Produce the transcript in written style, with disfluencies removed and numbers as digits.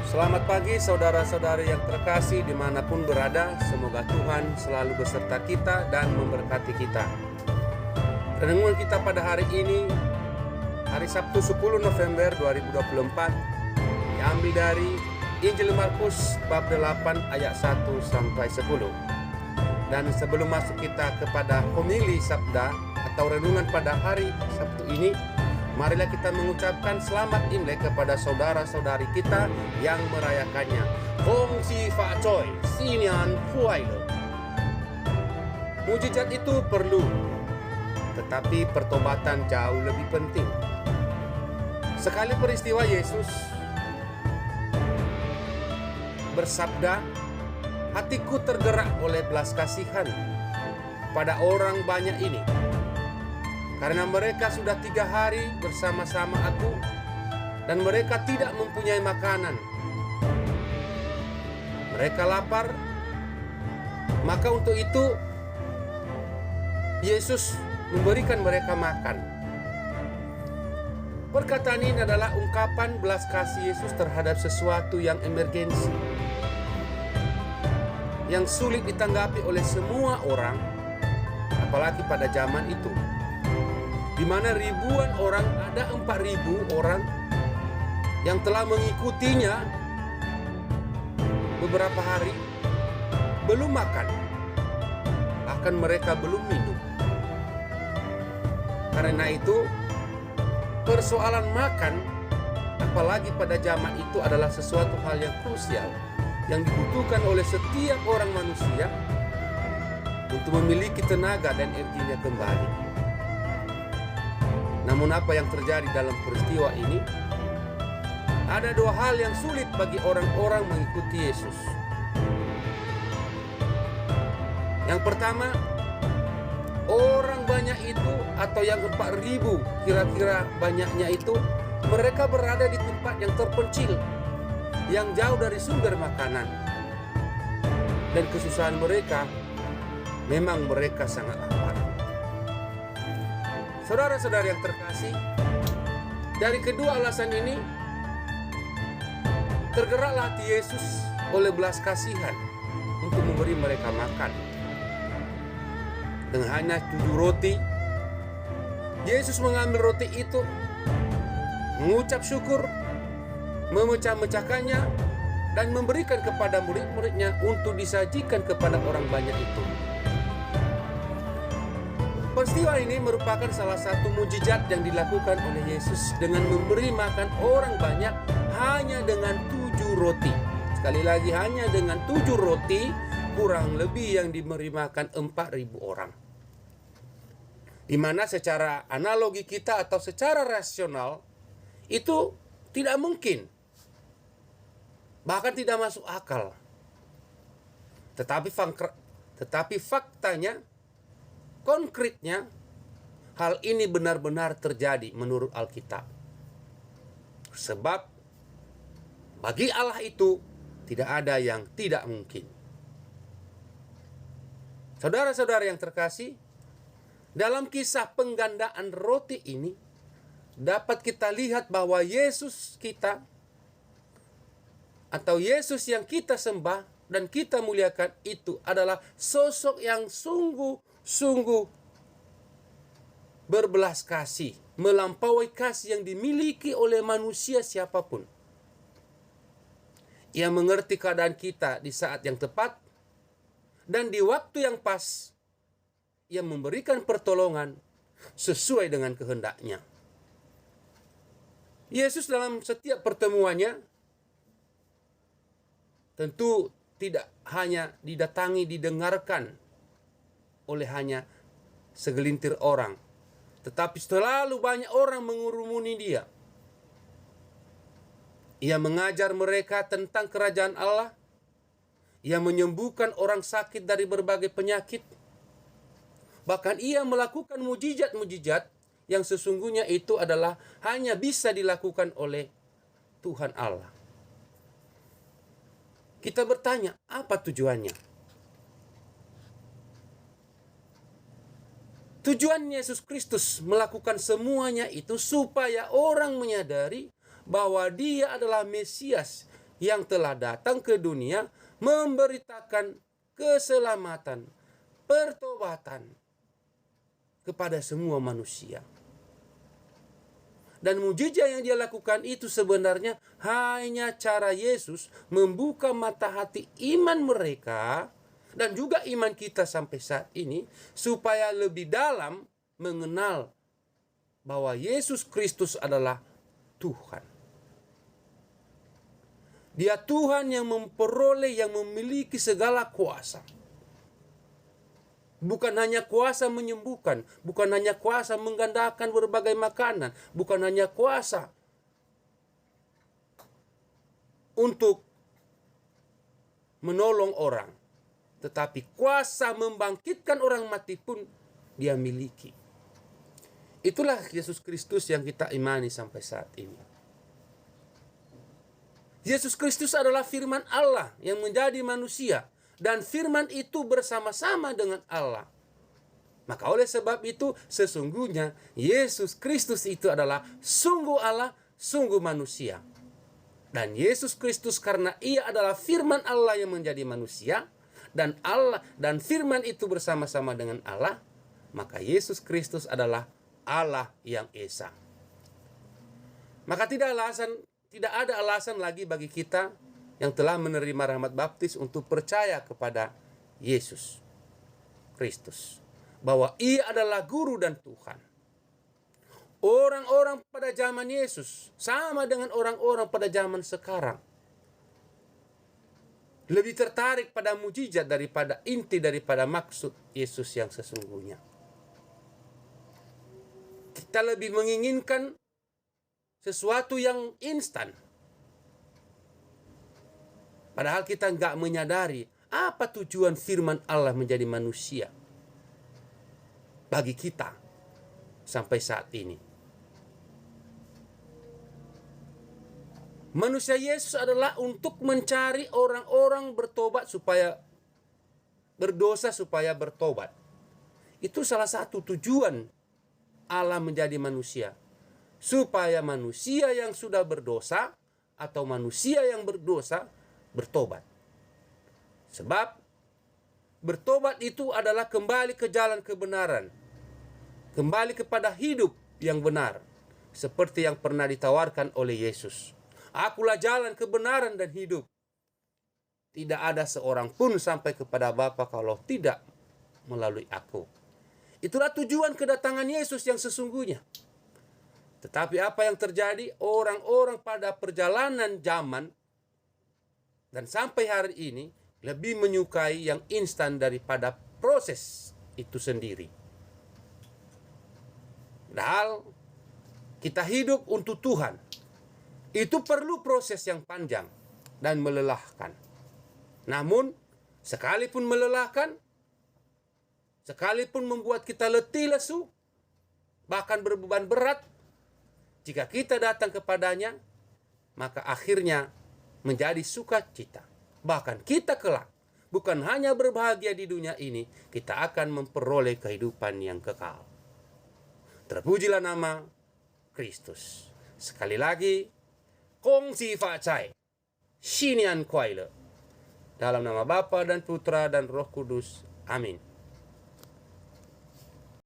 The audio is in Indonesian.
Selamat pagi saudara-saudari yang terkasih dimanapun berada. Semoga Tuhan selalu beserta kita dan memberkati kita. Renungan kita pada hari ini, hari Sabtu 10 November 2024, diambil dari Injil Markus bab 8 ayat 1 sampai 10. Dan sebelum masuk kita kepada homili sabda atau renungan pada hari Sabtu ini, marilah kita mengucapkan selamat Imlek kepada saudara-saudari kita yang merayakannya. Gong Xi Fa Choi, Xinian Huai Le. Mujizat itu perlu, tetapi pertobatan jauh lebih penting. Sekali peristiwa Yesus bersabda, "Hatiku tergerak oleh belas kasihan pada orang banyak ini, karena mereka sudah 3 hari bersama-sama aku, dan mereka tidak mempunyai makanan. Mereka lapar." Maka untuk itu Yesus memberikan mereka makan. Perkataan ini adalah ungkapan belas kasih Yesus terhadap sesuatu yang emergensi, yang sulit ditanggapi oleh semua orang, apalagi pada zaman itu, di mana ribuan orang, ada 4.000 orang yang telah mengikutinya beberapa hari, belum makan, bahkan mereka belum minum. Karena itu, persoalan makan, apalagi pada zaman itu, adalah sesuatu hal yang krusial yang dibutuhkan oleh setiap orang manusia untuk memiliki tenaga dan energinya kembali. Namun apa yang terjadi dalam peristiwa ini? Ada 2 hal yang sulit bagi orang-orang mengikuti Yesus. Yang pertama, orang banyak itu, atau yang 4.000 kira-kira banyaknya itu, mereka berada di tempat yang terpencil, yang jauh dari sumber makanan. Dan kesusahan mereka, memang mereka sangat lapar. Saudara-saudara yang terkasih, dari kedua alasan ini, tergeraklah hati Yesus oleh belas kasihan untuk memberi mereka makan. Dengan hanya 7 roti, Yesus mengambil roti itu, mengucap syukur, memecah-mecahkannya, dan memberikan kepada murid-muridnya untuk disajikan kepada orang banyak itu. Peristiwa ini merupakan salah satu mujizat yang dilakukan oleh Yesus dengan memberi makan orang banyak hanya dengan 7 roti. Sekali lagi, hanya dengan 7 roti, kurang lebih yang diberi makan 4.000 orang. Di mana secara analogi kita atau secara rasional itu tidak mungkin, bahkan tidak masuk akal. Tetapi faktanya, konkretnya, hal ini benar-benar terjadi menurut Alkitab. Sebab bagi Allah itu tidak ada yang tidak mungkin. Saudara-saudara yang terkasih, dalam kisah penggandaan roti ini dapat kita lihat bahwa Yesus kita, atau Yesus yang kita sembah dan kita muliakan, itu adalah sosok yang sungguh-sungguh berbelas kasih, melampaui kasih yang dimiliki oleh manusia siapapun. Ia mengerti keadaan kita di saat yang tepat, dan di waktu yang pas, ia memberikan pertolongan sesuai dengan kehendaknya. Yesus dalam setiap pertemuannya tentu tidak hanya didatangi, didengarkan oleh hanya segelintir orang, tetapi selalu banyak orang mengurumuni dia. Ia mengajar mereka tentang kerajaan Allah. Ia menyembuhkan orang sakit dari berbagai penyakit. Bahkan ia melakukan mujizat-mujizat yang sesungguhnya itu adalah hanya bisa dilakukan oleh Tuhan Allah. Kita bertanya, apa tujuannya? Tujuan Yesus Kristus melakukan semuanya itu supaya orang menyadari bahwa Dia adalah Mesias yang telah datang ke dunia memberitakan keselamatan, pertobatan kepada semua manusia. Dan mujizat yang dia lakukan itu sebenarnya hanya cara Yesus membuka mata hati iman mereka dan juga iman kita sampai saat ini supaya lebih dalam mengenal bahwa Yesus Kristus adalah Tuhan. Dia Tuhan yang memperoleh, yang memiliki segala kuasa. Bukan hanya kuasa menyembuhkan, bukan hanya kuasa menggandakan berbagai makanan, bukan hanya kuasa untuk menolong orang, tetapi kuasa membangkitkan orang mati pun dia miliki. Itulah Yesus Kristus yang kita imani sampai saat ini. Yesus Kristus adalah firman Allah yang menjadi manusia. Dan firman itu bersama-sama dengan Allah. Maka oleh sebab itu sesungguhnya Yesus Kristus itu adalah sungguh Allah, sungguh manusia. Dan Yesus Kristus karena ia adalah firman Allah yang menjadi manusia, dan Allah dan firman itu bersama-sama dengan Allah, maka Yesus Kristus adalah Allah yang esa. Maka tidak ada alasan lagi bagi kita yang telah menerima rahmat baptis untuk percaya kepada Yesus Kristus, bahwa ia adalah guru dan Tuhan. Orang-orang pada zaman Yesus sama dengan orang-orang pada zaman sekarang, lebih tertarik pada mujizat daripada inti daripada maksud Yesus yang sesungguhnya. Kita lebih menginginkan sesuatu yang instan, padahal kita nggak menyadari apa tujuan firman Allah menjadi manusia bagi kita sampai saat ini. Manusia Yesus adalah untuk mencari orang-orang bertobat supaya berdosa supaya bertobat. Itu salah satu tujuan Allah menjadi manusia. Supaya manusia yang sudah berdosa atau manusia yang berdosa bertobat. Sebab bertobat itu adalah kembali ke jalan kebenaran, kembali kepada hidup yang benar, seperti yang pernah ditawarkan oleh Yesus. Akulah jalan kebenaran dan hidup. Tidak ada seorang pun sampai kepada Bapa kalau tidak melalui aku. Itulah tujuan kedatangan Yesus yang sesungguhnya. Tetapi apa yang terjadi? Orang-orang pada perjalanan zaman dan sampai hari ini lebih menyukai yang instan daripada proses itu sendiri. Padahal kita hidup untuk Tuhan. Itu perlu proses yang panjang dan melelahkan. Namun, sekalipun melelahkan, sekalipun membuat kita letih lesu, bahkan berbeban berat, jika kita datang kepadanya, maka akhirnya menjadi sukacita. Bahkan kita kelak bukan hanya berbahagia di dunia ini, kita akan memperoleh kehidupan yang kekal. Terpujilah nama Kristus. Sekali lagi, Kong Si Fa Cai, Xinian Kuai Le. Dalam nama Bapa dan Putra dan Roh Kudus. Amin.